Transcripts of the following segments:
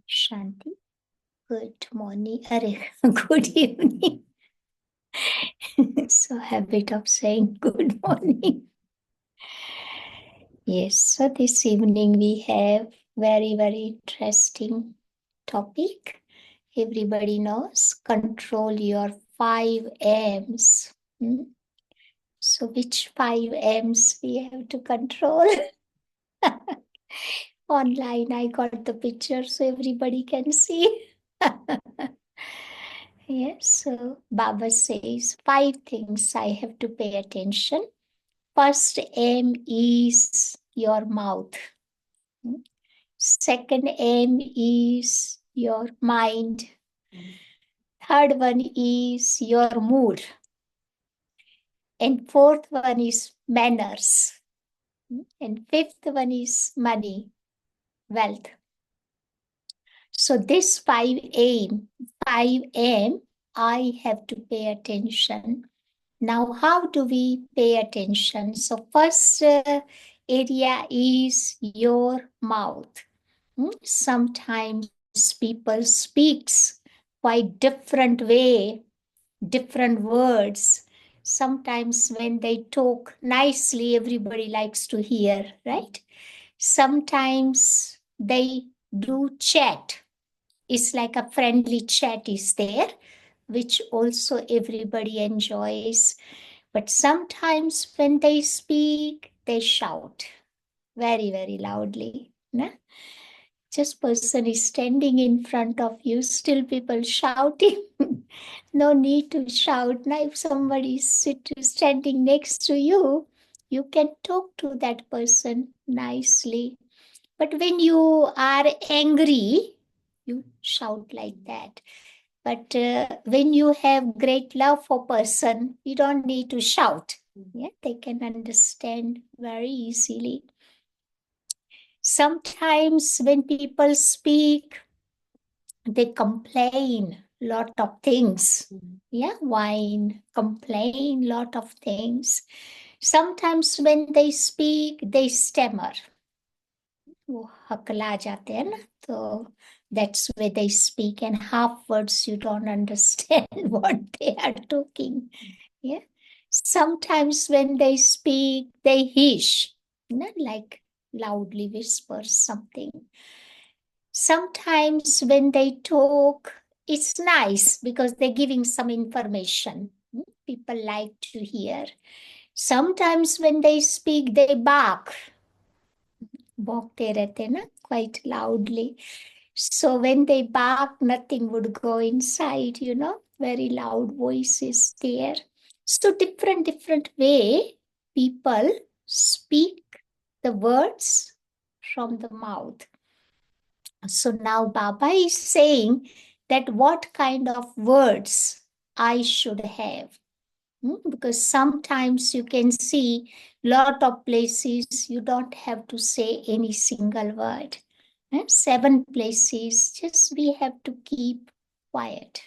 Shanti. Good morning. Good evening. So habit of saying good morning. Yes, so this evening we have very interesting topic. Everybody knows control your 5 M's. So which 5 M's we have to control? Online I got the picture so everybody can see. Yes, so Baba says 5 things I have to pay attention. First M is your mouth. Second M is your mind. Third one is your mood. And fourth one is manners. And fifth one is money, wealth. So this 5M, I have to pay attention. Now, how do we pay attention? So first area is your mouth. Sometimes people speaks quite different way, different words. Sometimes when they talk nicely, everybody likes to hear, right? Sometimes they do chat. It's like a friendly chat is there, which also everybody enjoys. But sometimes when they speak, they shout very loudly. No? Just person is standing in front of you, still people shouting. No need to shout. Now, if somebody is standing next to you, you can talk to that person nicely. But when you are angry, you shout like that. But when you have great love for person, you don't need to shout. Yeah, they can understand very easily. Sometimes when people speak, they complain lot of things. Yeah, whine, complain lot of things. Sometimes when they speak, they stammer. वो हकला जाते हैं ना, तो that's where they speak, and half words you don't understand what they are talking. Yeah. Sometimes when they speak, they hiss, like loudly whisper something. Sometimes when they talk, it's nice because they're giving some information. People like to hear. Sometimes when they speak, they bark. Bhokte rehte na, quite loudly. So when they bark, nothing would go inside, very loud voices there. So different way people speak the words from the mouth. So now Baba is saying that what kind of words I should have. Because sometimes you can see lot of places you don't have to say any single word. 7 places, just we have to keep quiet.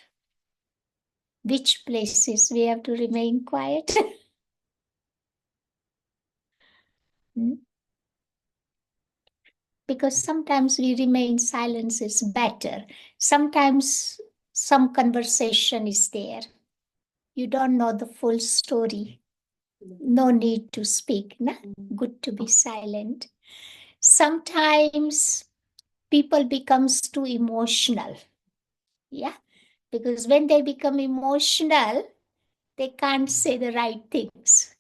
Which places we have to remain quiet? Because sometimes we remain silence is better. Sometimes some conversation is there. You don't know the full story. No need to speak. Na? Good to be silent. Sometimes people becomes too emotional. Yeah. Because when they become emotional, they can't say the right things.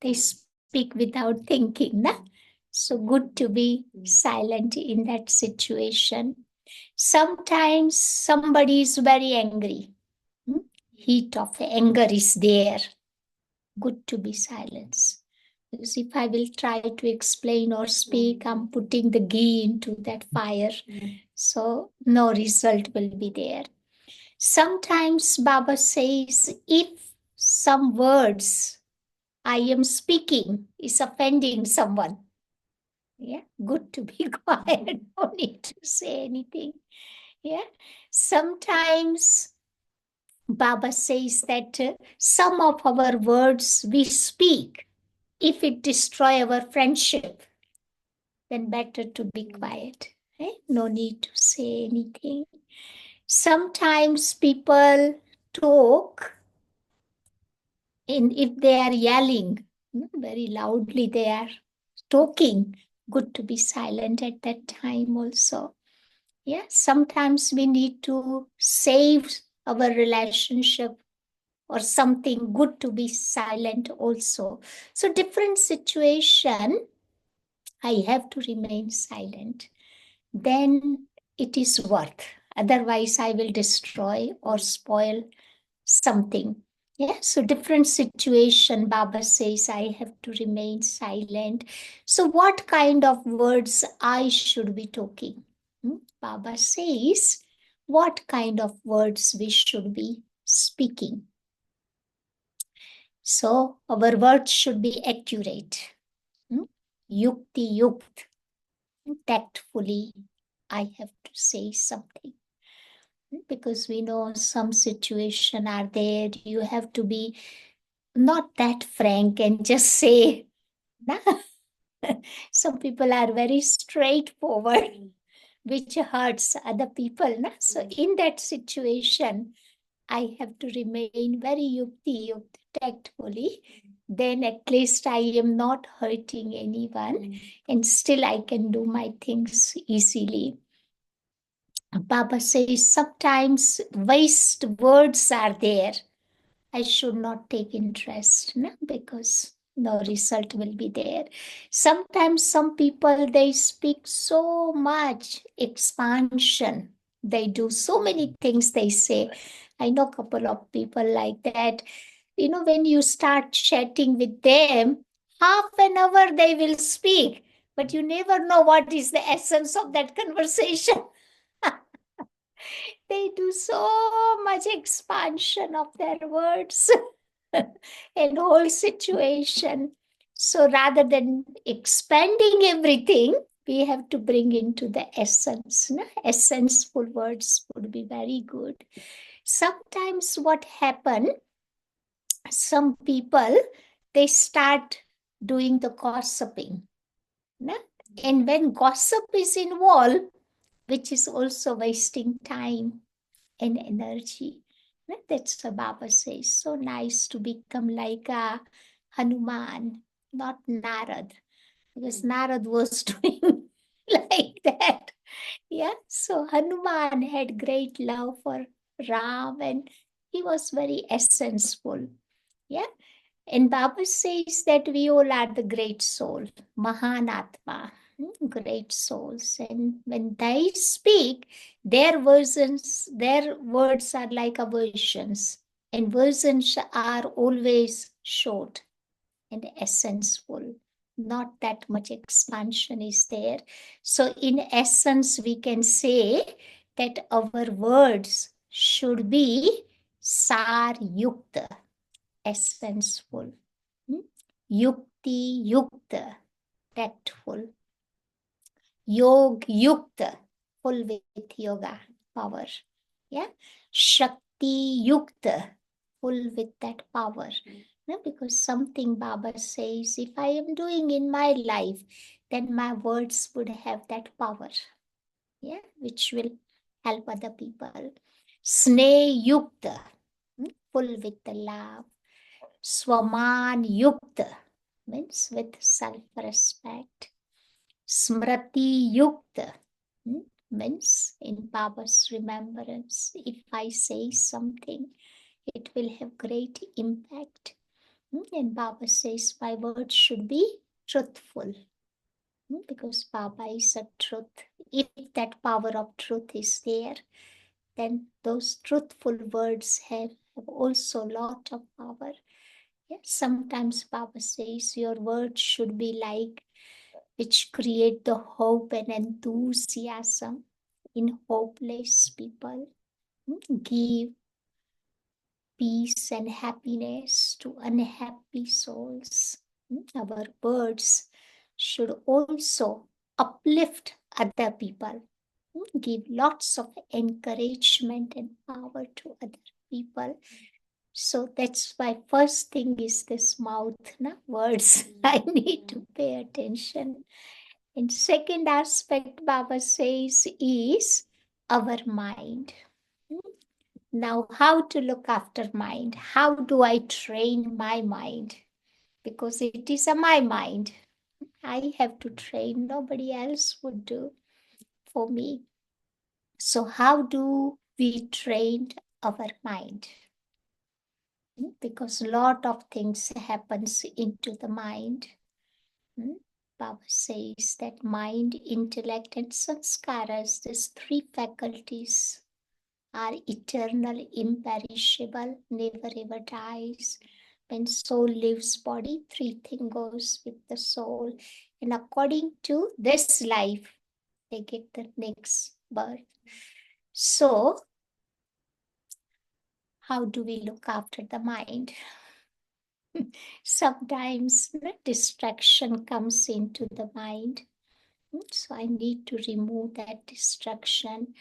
They speak without thinking. Na? So good to be silent in that situation. Sometimes somebody is very angry. Heat of anger is there. Good to be silent. Because if I will try to explain or speak, I'm putting the ghee into that fire. So no result will be there. Sometimes Baba says, if some words I am speaking is offending someone, yeah, good to be quiet. No need to say anything. Yeah. Sometimes Baba says that some of our words we speak, if it destroy our friendship, then better to be quiet. No need to say anything. Sometimes people talk if they are yelling very loudly, they are talking. Good to be silent at that time also. Yeah, sometimes we need to save our relationship or something, good to be silent also. So different situation, I have to remain silent. Then it is worth. Otherwise, I will destroy or spoil something. Yeah, so different situation, Baba says, I have to remain silent. So what kind of words I should be talking? Baba says, what kind of words we should be speaking? So our words should be accurate. Yukti yukt, tactfully, I have to say something. Because we know some situation are there, you have to be not that frank and just say, nah. Some people are very straightforward, which hurts other people. Nah? So in that situation, I have to remain very yukti tactfully. Then at least I am not hurting anyone and still I can do my things easily. Baba says sometimes waste words are there. I should not take interest, no? Because no result will be there. Sometimes some people, they speak so much expansion. They do so many things they say. I know a couple of people like that. When you start chatting with them, half an hour they will speak, but you never know what is the essence of that conversation. They do so much expansion of their words and whole situation. So rather than expanding everything, we have to bring into the essence. No? Essential words would be very good. Sometimes what happen, some people, they start doing the gossiping. No? And when gossip is involved, which is also wasting time and energy. That's what Baba says. So nice to become like a Hanuman, not Narad, because Narad was doing like that. Yeah, so Hanuman had great love for Ram and he was very essential. Yeah, and Baba says that we all are the great soul, Mahanatma, great souls. And when they speak, their words are like a versions. And versions are always short and essential. Not that much expansion is there. So in essence, we can say that our words should be sar yukta, essential. Yukti yukta, tactful. Yog yukta, full with yoga power. Yeah. Shakti yukta, full with that power. Because something Baba says, if I am doing in my life, then my words would have that power. Yeah, which will help other people. Sneh yukta, full with the love. Swaman yukta means with self-respect. Smriti yukta means in Baba's remembrance. If I say something, it will have great impact. And Baba says my words should be truthful. Because Baba is a truth. If that power of truth is there, then those truthful words have also a lot of power. Yes, sometimes Baba says your words should be like which create the hope and enthusiasm in hopeless people. Give peace and happiness to unhappy souls. Our words should also uplift other people. Give lots of encouragement and power to other people. So that's why first thing is this mouth, words. I need to pay attention. And second aspect Baba says is our mind. Now, how to look after mind? How do I train my mind? Because it is my mind. I have to train. Nobody else would do for me. So how do we train our mind? Because a lot of things happens into the mind. Baba says that mind, intellect, and sanskaras, these three faculties, are eternal, imperishable, never ever dies. When soul leaves body, three things goes with the soul. And according to this life, they get the next birth. So, how do we look after the mind? Sometimes distraction comes into the mind. So I need to remove that distraction.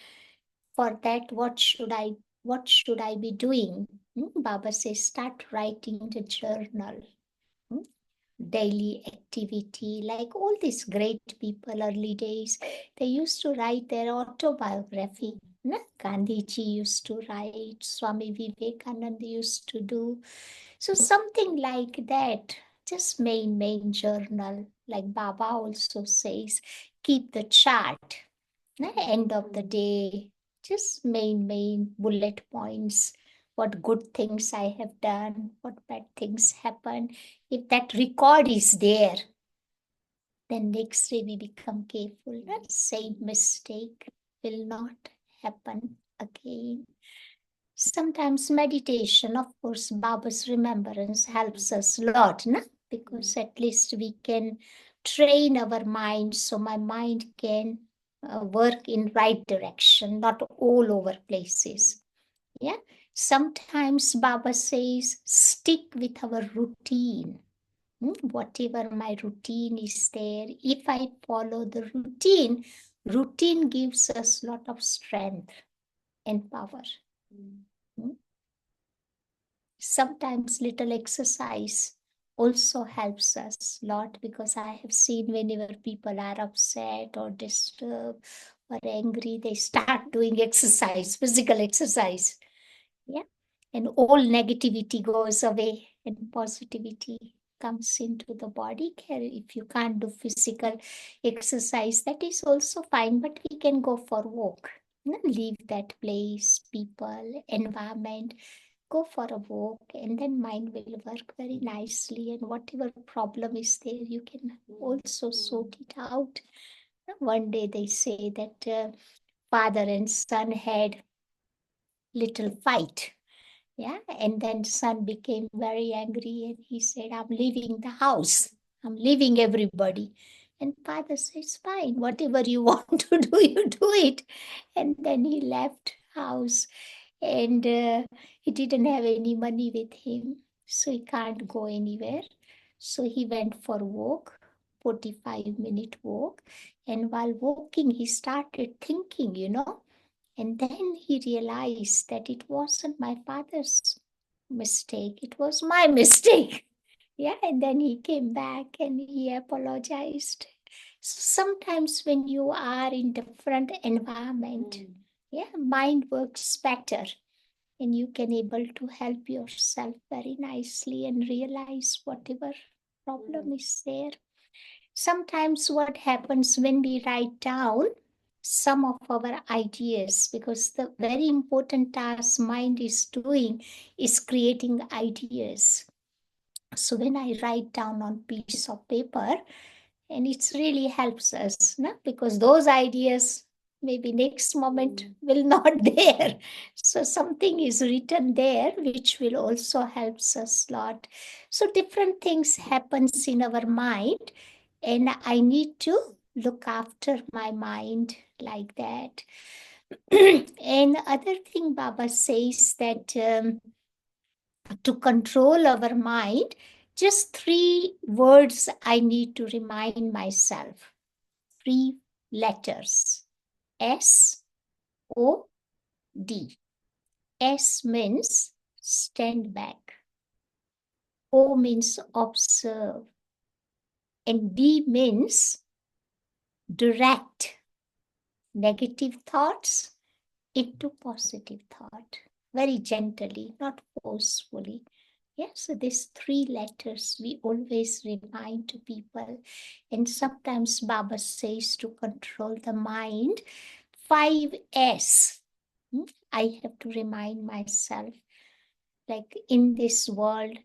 For that, what should I be doing? Baba says, start writing the journal. Daily activity, like all these great people early days, they used to write their autobiography. Gandhiji used to write, Swami Vivekananda used to do. So something like that, just main journal. Like Baba also says, keep the chart. End of the day, just main bullet points. What good things I have done, what bad things happen. If that record is there, then next day we become careful. That same mistake will not happen again. Sometimes meditation, of course, Baba's remembrance helps us a lot, na? Because at least we can train our mind so my mind can work in right direction, not all over places. Yeah. Sometimes Baba says, stick with our routine. Whatever my routine is there, if I follow the routine, routine gives us a lot of strength and power. Sometimes little exercise also helps us a lot, because I have seen whenever people are upset or disturbed or angry, they start doing exercise, physical exercise. Yeah. And all negativity goes away and positivity comes into the body. If you can't do physical exercise, that is also fine, but we can go for walk. Leave that place, people, environment, go for a walk, and then mind will work very nicely. And whatever problem is there, you can also sort it out. One day they say that father and son had little fight. Yeah, and then son became very angry and he said, I'm leaving the house. I'm leaving everybody. And father says, fine, whatever you want to do, you do it. And then he left house, and he didn't have any money with him, so he can't go anywhere. So he went for a walk, 45-minute walk. And while walking, he started thinking, and then he realized that it wasn't my father's mistake, it was my mistake. Yeah, and then he came back and he apologized. So sometimes when you are in different environment, yeah, mind works better, and you can able to help yourself very nicely and realize whatever problem is there. Sometimes what happens when we write down some of our ideas, because the very important task mind is doing is creating ideas. So when I write down on piece of paper, and it's really helps us, no? Because those ideas maybe next moment will not there. So something is written there which will also helps us a lot. So different things happens in our mind, and I need to look after my mind like that. And other thing Baba says that to control our mind, just three words I need to remind myself. Three letters. S, O, D. S means stand back. O means observe. And D means direct negative thoughts into positive thought, very gently, not forcefully. Yeah, so these 3 letters we always remind to people. And sometimes Baba says to control the mind, 5S. I have to remind myself, like in this world,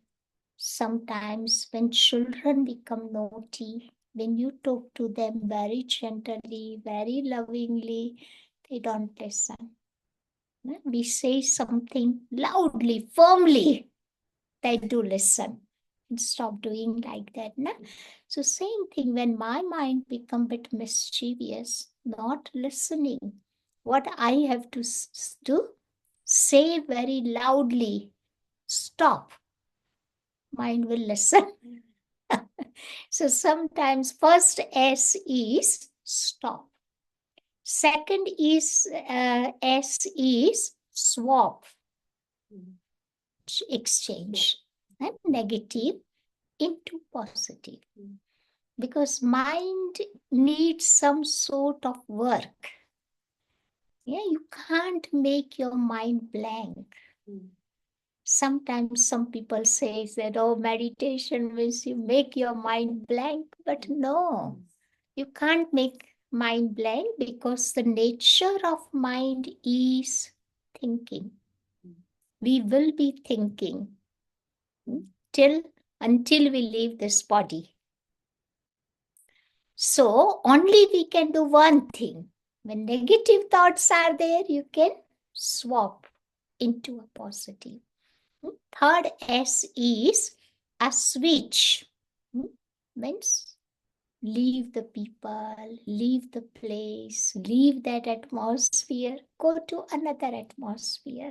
sometimes when children become naughty, when you talk to them very gently, very lovingly, they don't listen. We say something loudly, firmly, they do listen. And stop doing like that. Na? So same thing, when my mind become a bit mischievous, not listening, what I have to do, say very loudly, stop. Mind will listen. So sometimes first S is stop. Second is S is swap, exchange, and negative into positive. Because mind needs some sort of work. Yeah, you can't make your mind blank. Sometimes some people say that, oh, meditation means you make your mind blank, but no, you can't make mind blank because the nature of mind is thinking. We will be thinking till until we leave this body. So only we can do one thing. When negative thoughts are there, you can swap into a positive. Third S is a switch. Means leave the people, leave the place, leave that atmosphere, go to another atmosphere,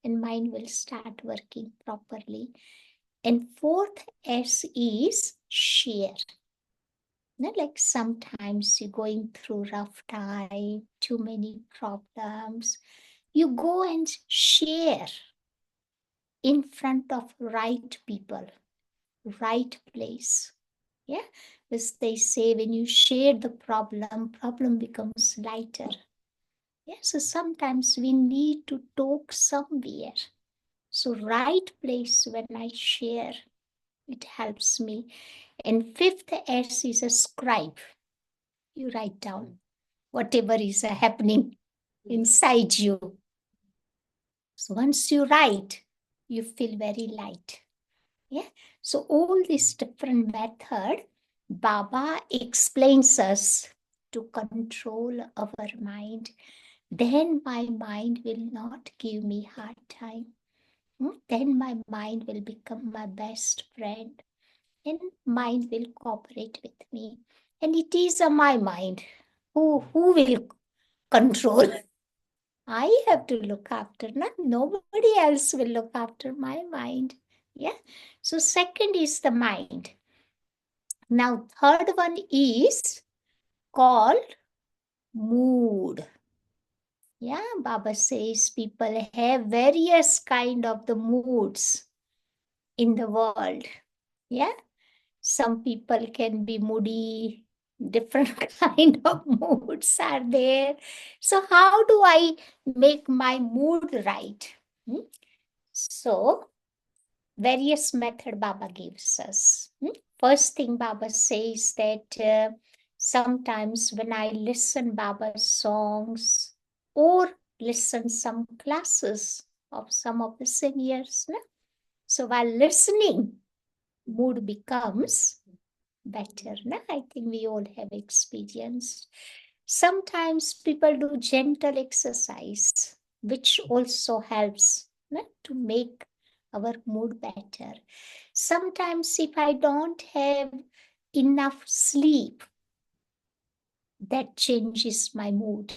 and mind will start working properly. And fourth S is share. Like sometimes you're going through rough time, too many problems, you go and share in front of right people, right place. Yeah, as they say, when you share the problem becomes lighter. Yeah, so sometimes we need to talk somewhere. So right place when I share, it helps me. And fifth S is a scribe. You write down whatever is happening inside you. So once you write, you feel very light. Yeah. So all this different method, Baba explains us to control our mind. Then my mind will not give me hard time. Then my mind will become my best friend. And mind will cooperate with me. And it is my mind. Who will control? I have to look after, not nobody else will look after my mind. Yeah. So second is the mind. Now third one is called mood. Yeah, Baba says people have various kind of the moods in the world. Yeah. Some people can be moody, different kind of moods are there. So how do I make my mood right? So various method Baba gives us. First thing Baba says that sometimes when I listen Baba's songs or listen some classes of some of the seniors, so while listening, mood becomes better. I think we all have experienced. Sometimes people do gentle exercise, which also helps to make our mood better. Sometimes if I don't have enough sleep, that changes my mood.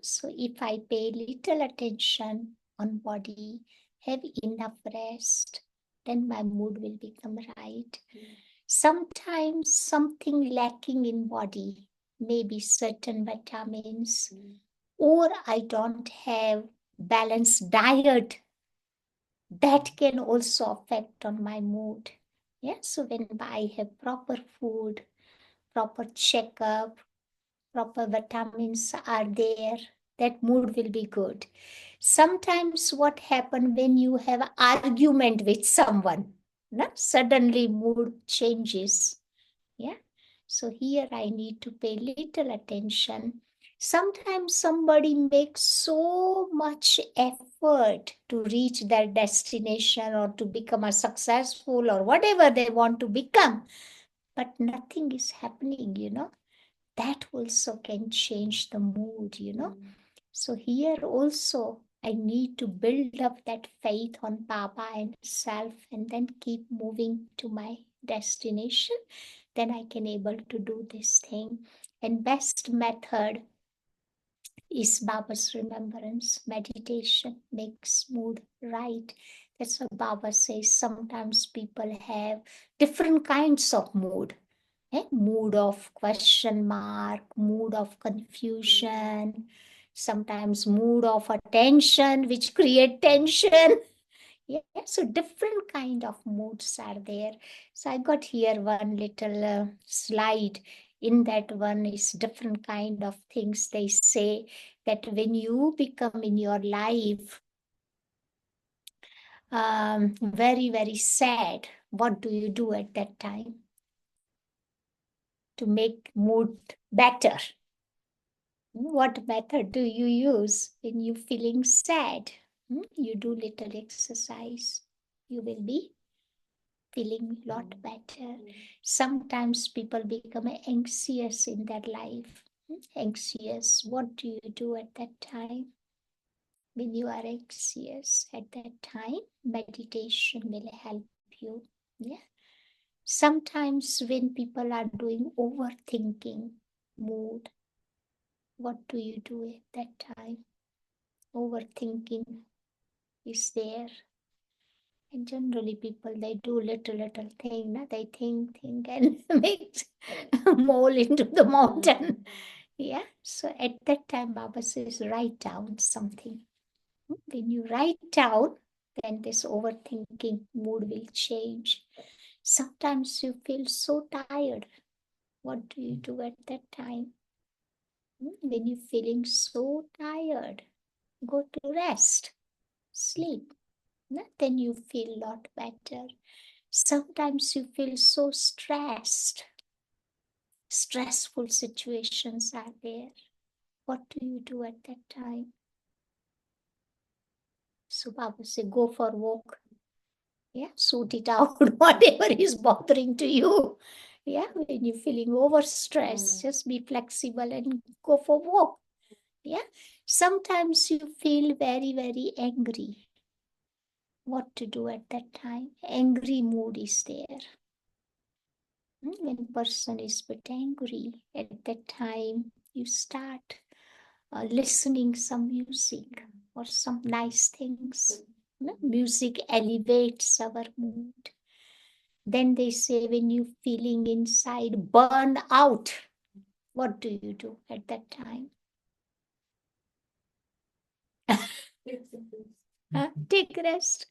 So if I pay little attention on body, have enough rest, then my mood will become right. Sometimes something lacking in body, maybe certain vitamins, or I don't have balanced diet, that can also affect on my mood. Yeah, so when I have proper food, proper checkup, proper vitamins are there, that mood will be good. Sometimes what happen when you have an argument with someone, no? Suddenly mood changes. Yeah. So here I need to pay little attention. Sometimes somebody makes so much effort to reach their destination or to become a successful or whatever they want to become, but nothing is happening. That also can change the mood. So here also I need to build up that faith on Baba and self and then keep moving to my destination. Then I can able to do this thing. And best method is Baba's remembrance. Meditation makes mood right. That's what Baba says. Sometimes people have different kinds of mood. Mood of question mark, mood of confusion, sometimes mood of attention, which create tension. Yeah, so different kind of moods are there. So I got here one little slide. In that one is different kind of things. They say that when you become in your life very, very sad, what do you do at that time to make mood better? What method do you use when you feeling sad? You do little exercise. You will be feeling lot better. Sometimes people become anxious in their life. Anxious. What do you do at that time? When you are anxious at that time, meditation will help you. Yeah. Sometimes when people are doing overthinking mood, what do you do at that time? Overthinking is there. And generally people, they do little thing, na? They think and make mole into the mountain. Yeah. So at that time Baba says, write down something. When you write down, then this overthinking mood will change. Sometimes you feel so tired. What do you do at that time? When you're feeling so tired, go to rest, sleep. Then you feel a lot better. Sometimes you feel so stressed. Stressful situations are there. What do you do at that time? So Baba say, go for a walk. Yeah, sort it out, whatever is bothering to you. Yeah, when you're feeling overstressed, just be flexible and go for a walk. Yeah, sometimes you feel very, very angry. What to do at that time? Angry mood is there. When person is a bit angry, at that time you start listening some music or some nice things. Music elevates our mood. Then they say when you feeling inside burn out, what do you do at that time? Take rest.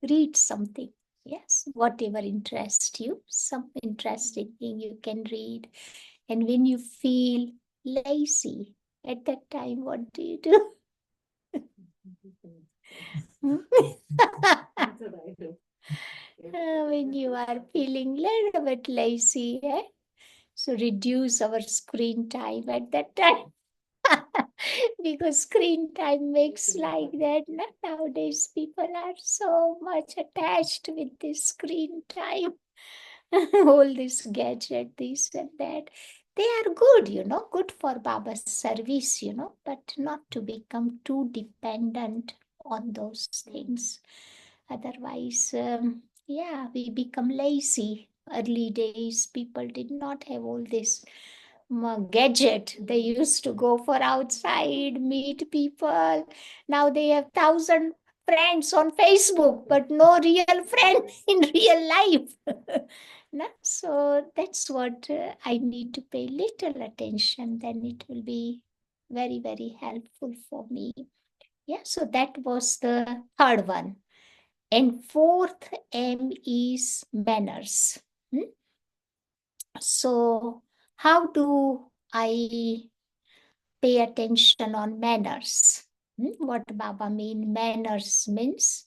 Read something. Yes, whatever interests you, some interesting thing you can read. And when you feel lazy, at that time, what do you do? When you are feeling little bit lazy, so reduce our screen time at that time. Because screen time makes like that. Nowadays, people are so much attached with this screen time. All this gadget, this and that. They are good, good for Baba's service, but not to become too dependent on those things. Otherwise, yeah, we become lazy. Early days, people did not have all this gadget. They used to go for outside, meet people. Now they have 1,000 friends on Facebook, but no real friend in real life. So that's what I need to pay little attention. Then it will be very, very helpful for me. Yeah, so that was the third one. And fourth M is manners. So how do I pay attention on manners. What Baba mean? Manners means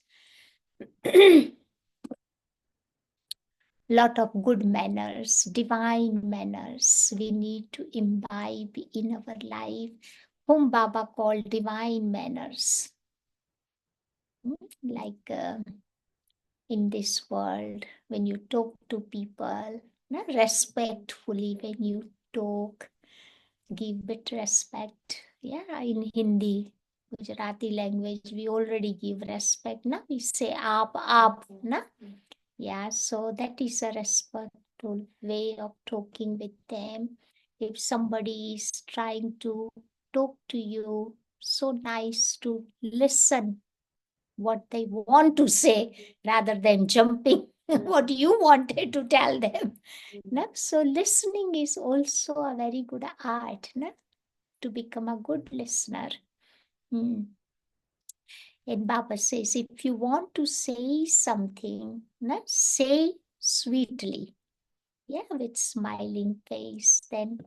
lot of good manners, divine manners we need to imbibe in our life, whom Baba called divine manners. Like in this world, when you talk to people, respectfully when you talk, give it respect. Yeah, in Hindi, Gujarati language, we already give respect. Na? We say aap, na? Yeah, so that is a respectful way of talking with them. If somebody is trying to talk to you, so nice to listen what they want to say rather than jumping what you wanted to tell them. No? So listening is also a very good art, no? To become a good listener. And Baba says, if you want to say something, no? Say sweetly, yeah, with smiling face, then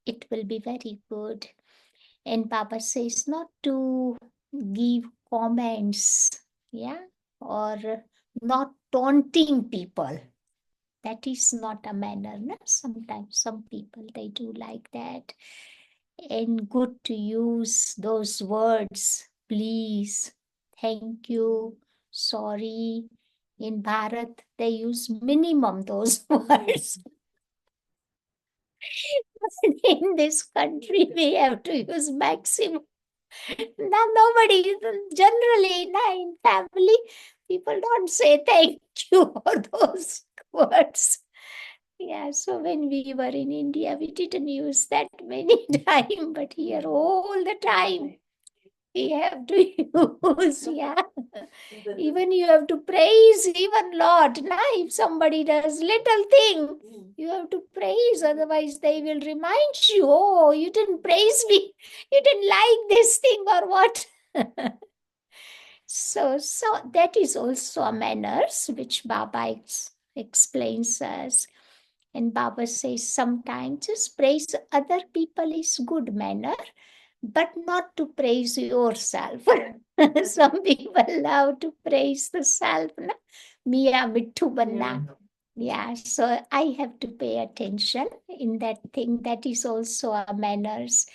it will be very good. And Baba says not to give comments, yeah, or not taunting people. That is not a manner. No? Sometimes some people, they do like that. And good to use those words, please, thank you, sorry. In Bharat, they use minimum those words. In this country, we have to use maximum. Now, nobody, generally, in family, people don't say thank you for those words. Yeah, so when we were in India, we didn't use that many time, but here all the time we have to use, yeah. Even you have to praise even Lord. Now, if somebody does little thing, you have to praise, otherwise they will remind you, oh, you didn't praise me, you didn't like this thing or what. So that is also a manners which Baba explains us. And Baba says sometimes just praise other people is good manner, but not to praise yourself. Some people love to praise the self. Na? Mia mittu banna. Yeah, so I have to pay attention in that thing. That is also a manners.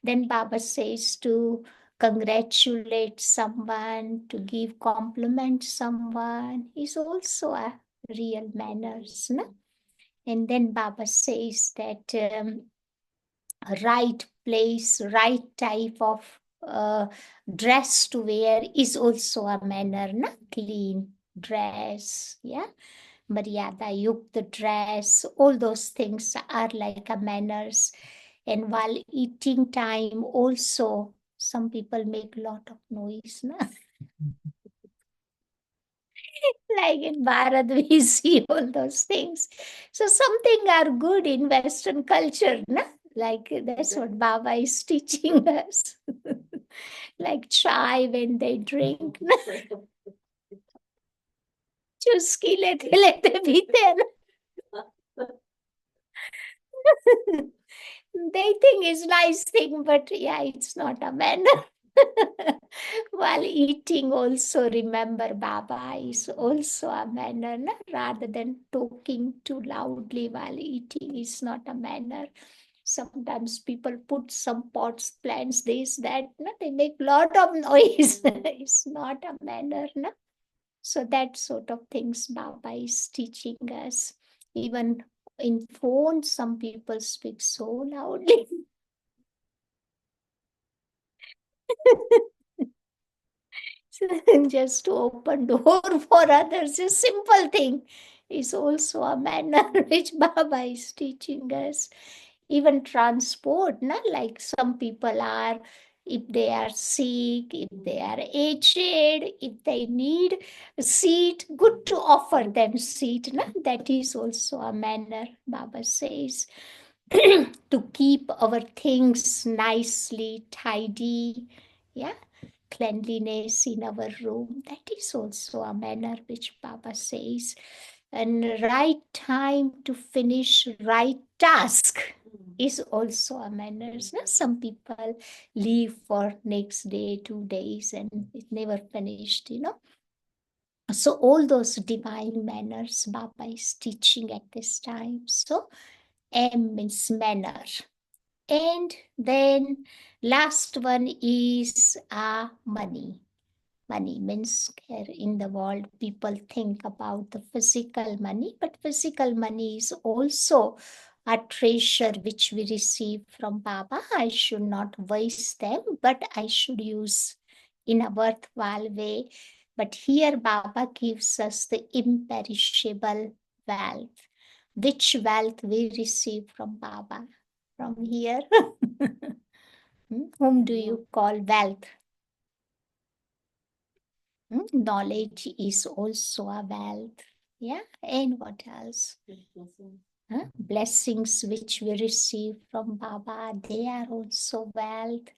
Then Baba says to congratulate someone, to give compliment someone is also a real manners. Na? And then Baba says that right place, right type of dress to wear is also a manner, na? Clean dress, yeah. Maryada yukta dress, all those things are like a manners. And while eating time also, some people make lot of noise, na? Like in Bharat, we see all those things. So something are good in Western culture, na? Like that's what Baba is teaching us. Like chai when they drink. Na? Chuski lete lete pite hai na. They think it's nice thing, but yeah, it's not a manner. While eating, also remember Baba is also a manner, na? Rather than talking too loudly while eating is not a manner. Sometimes people put some pots, plants, this, that, na? They make lot of noise. It's not a manner, na? So that sort of things Baba is teaching us. Even in phone, some people speak so loudly. Just to open door for others, a simple thing is also a manner which Baba is teaching us. Even transport, na? Like some people are, if they are sick, if they are aged, if they need a seat, good to offer them seat. Na? That is also a manner, Baba says. To keep our things nicely tidy, yeah, cleanliness in our room. That is also a manner which Baba says. And right time to finish right task is also a manners. Now, some people leave for next day, 2 days, and it never finished, So all those divine manners Baba is teaching at this time. So M means manner. And then last one is money. Money means here in the world people think about the physical money, but physical money is also a treasure which we receive from Baba. I should not waste them, but I should use in a worthwhile way. But here Baba gives us the imperishable wealth. Which wealth we receive from Baba? From here? Whom do you call wealth? Knowledge is also a wealth. Yeah. And what else? Blessings which we receive from Baba, they are also wealth,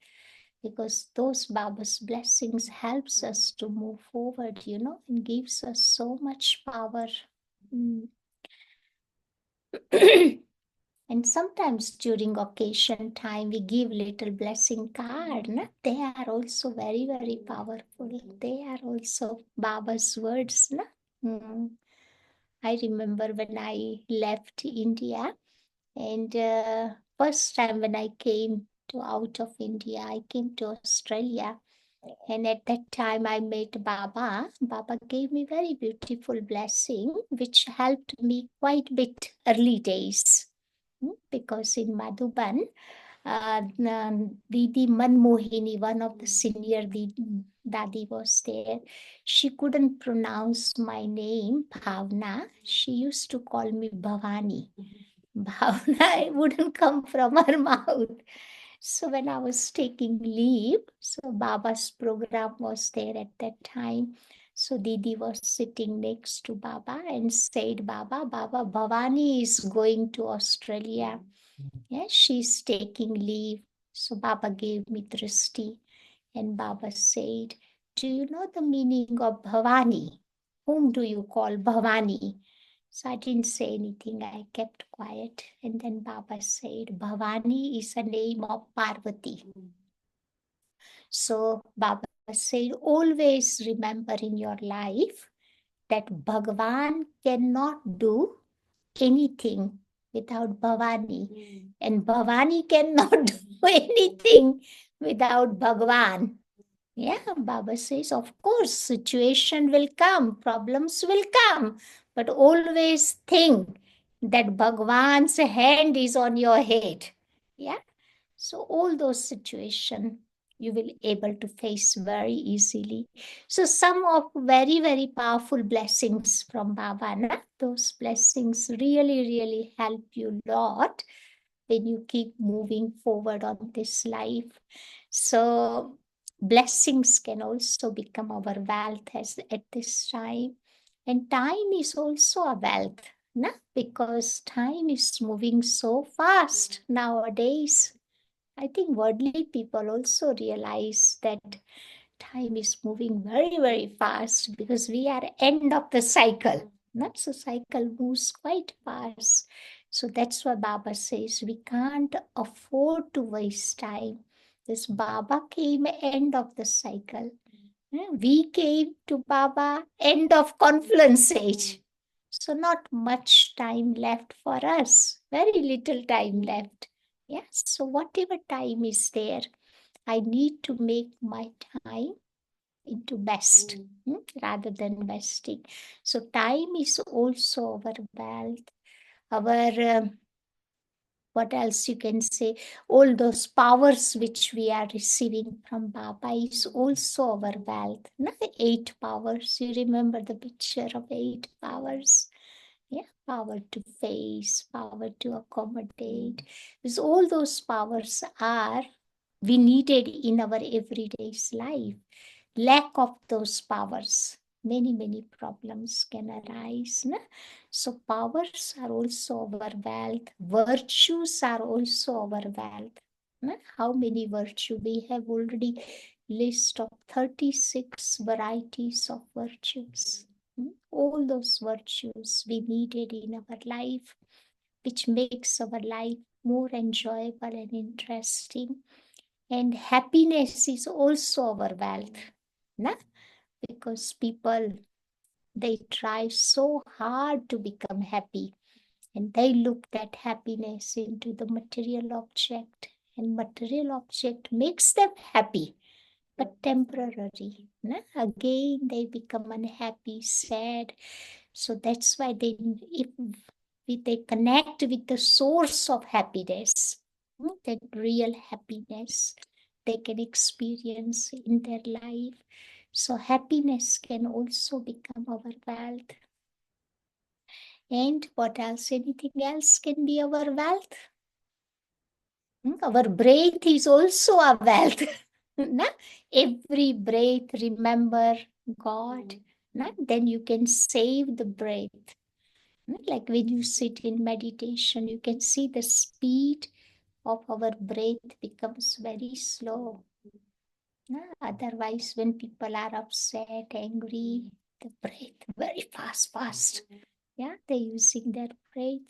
because those Baba's blessings helps us to move forward, and gives us so much power. Mm. And sometimes during occasion time, we give little blessing card. Na? They are also very, very powerful. They are also Baba's words. Na? Mm. I remember when I left India, and first time when I came to out of India, I came to Australia. And at that time I met Baba. Baba gave me very beautiful blessing, which helped me quite bit early days. Because in Madhuban, Didi Manmohini, one of the senior Dadi was there. She couldn't pronounce my name, Bhavna. She used to call me Bhavani. Bhavna wouldn't come from her mouth. So when I was taking leave, so Baba's program was there at that time. So Didi was sitting next to Baba and said, Baba, Bhavani is going to Australia. Yeah, she's taking leave. So Baba gave me drishti, and Baba said, do you know the meaning of Bhavani? Whom do you call Bhavani? So I didn't say anything. I kept quiet. And then Baba said, Bhavani is a name of Parvati. So Baba said, always remember in your life that Bhagavan cannot do anything without Bhavani. And Bhavani cannot do anything without Bhagavan. Yeah, Baba says, of course, situation will come, problems will come, but always think that Bhagwan's hand is on your head. Yeah, so all those situations you will able to face very easily. So some of very, very powerful blessings from Baba, na? Those blessings really, really help you a lot when you keep moving forward on this life. So blessings can also become our wealth at this time. And time is also a wealth, na? Because time is moving so fast nowadays. I think worldly people also realize that time is moving very, very fast, because we are end of the cycle. Not so cycle moves quite fast. So that's why Baba says we can't afford to waste time. This Baba came end of the cycle. We came to Baba end of confluence age. So not much time left for us. Very little time left. Yes. So whatever time is there, I need to make my time into best, rather than wasting. So time is also our wealth, our what else you can say, all those powers which we are receiving from Baba is also our wealth. Not the 8 powers. You remember the picture of 8 powers? Yeah, power to face, power to accommodate. Because all those powers are we needed in our everyday's life. Lack of those powers, many problems can arise. Na? So powers are also our wealth. Virtues are also our wealth. Na? How many virtue? We have already list of 36 varieties of virtues. All those virtues we needed in our life, which makes our life more enjoyable and interesting. And happiness is also our wealth, na? Because people, they try so hard to become happy, and they look that happiness into the material object, and material object makes them happy, but temporary. Na? Again, they become unhappy, sad. So that's why if they connect with the source of happiness, that real happiness they can experience in their life. So happiness can also become our wealth. And what else? Anything else can be our wealth? Our breath is also a wealth. Na? Every breath, remember God. Na? Then you can save the breath. Like when you sit in meditation, you can see the speed of our breath becomes very slow. Otherwise, when people are upset, angry, the breath very fast. Yeah, they're using their breath.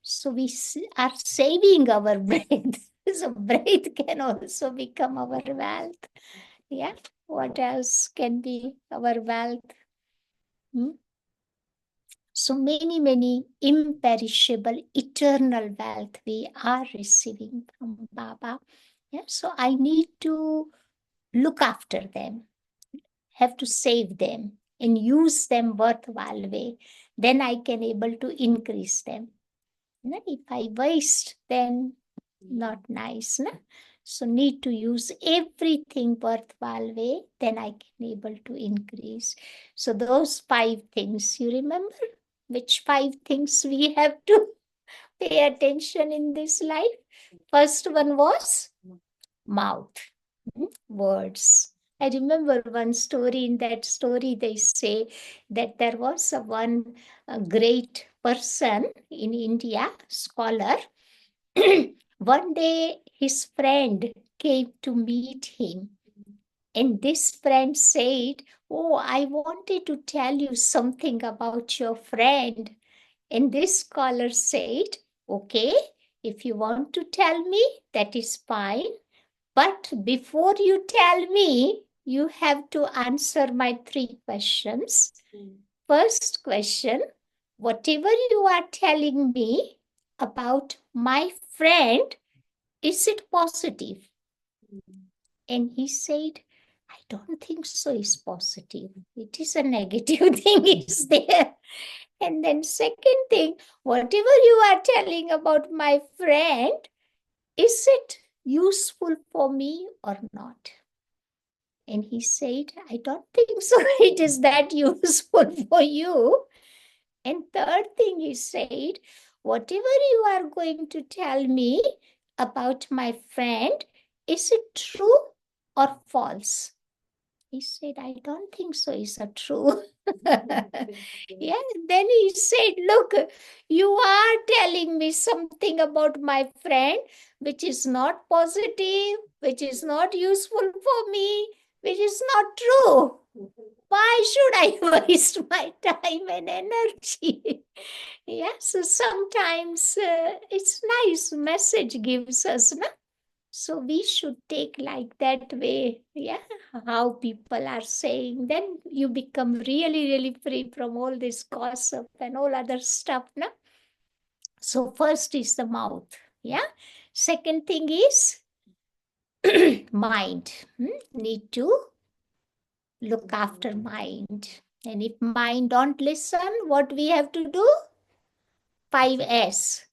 So we are saving our breath. So breath can also become our wealth. Yeah, what else can be our wealth? So many imperishable, eternal wealth we are receiving from Baba. Yeah, so I need to look after them, have to save them and use them worthwhile way. Then I can able to increase them. If I waste, then not nice. Na? So need to use everything worthwhile way, then I can able to increase. So those 5 things, you remember which 5 things we have to pay attention in this life? First one was mouth, words. I remember one story. In that story, they say that there was one great person in India, scholar. One day, his friend came to meet him, and this friend said, "Oh, I wanted to tell you something about your friend." And this scholar said, "Okay, if you want to tell me, that is fine. But before you tell me, you have to answer my 3 questions. First question, whatever you are telling me about my friend, is it positive?" And he said, "I don't think so, it's positive. It is a negative thing, is there." And then second thing, whatever you are telling about my friend, is it useful for me or not? And he said, "I don't think so. It is that useful for you." And third thing he said, whatever you are going to tell me about my friend, is it true or false? He said, "I don't think so. Is it true?" Yeah. Then he said, "Look, you are telling me something about my friend which is not positive, which is not useful for me, which is not true. Why should I waste my time and energy?" Yeah. So sometimes it's nice message gives us, na? So we should take like that way, yeah, how people are saying. Then you become really free from all this gossip and all other stuff, na? So first is the mouth, yeah. Second thing is mind. Need to look after mind. And if mind don't listen, what we have to do? 5S.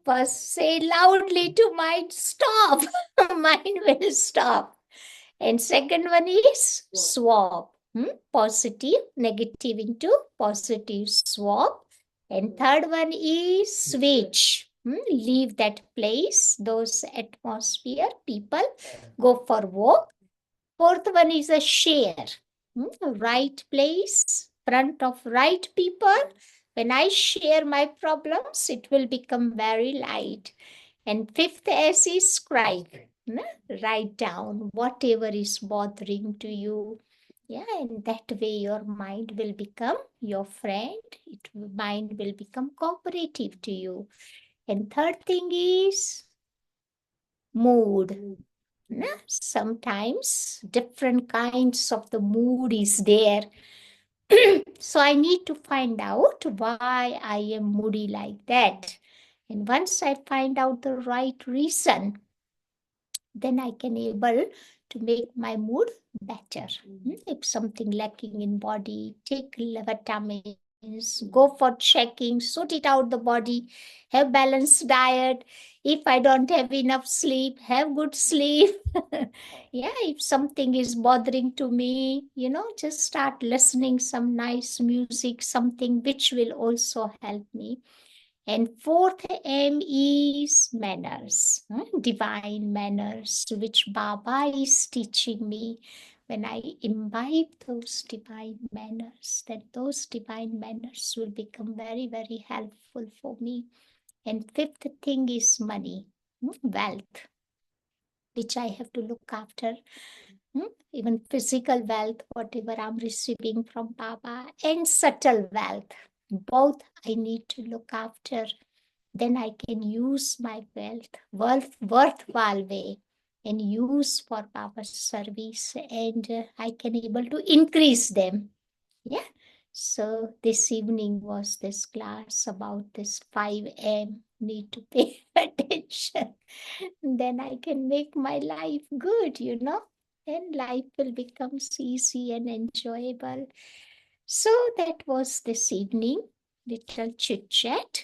First say loudly to mind, stop. Mind will stop. And second one is swap. Positive, negative into positive, swap. And third one is switch. Leave that place, those atmosphere, people, go for walk. Fourth one is a share. Right place, front of right people. When I share my problems, it will become very light. And fifth S is scribe. Write down whatever is bothering to you. Yeah, and that way your mind will become your friend. Mind will become cooperative to you. And third thing is mood. Yeah, sometimes different kinds of the mood is there. So I need to find out why I am moody like that. And once I find out the right reason, then I can able to make my mood better. If something lacking in body, take vitamins, go for checking, sort it out the body, have balanced diet. If I don't have enough sleep, have good sleep. Yeah, if something is bothering to me, just start listening some nice music, something which will also help me. And fourth M is manners, divine manners, which Baba is teaching me. When I imbibe those divine manners, then those divine manners will become very, very helpful for me. And fifth thing is money, wealth, which I have to look after. Even physical wealth, whatever I'm receiving from Baba, and subtle wealth. Both I need to look after. Then I can use my worthwhile way and use for Baba's service, and I can able to increase them. Yeah. So this evening was this class about this 5M. Need to pay attention. Then I can make my life good. And life will become easy and enjoyable. So that was this evening, little chit chat.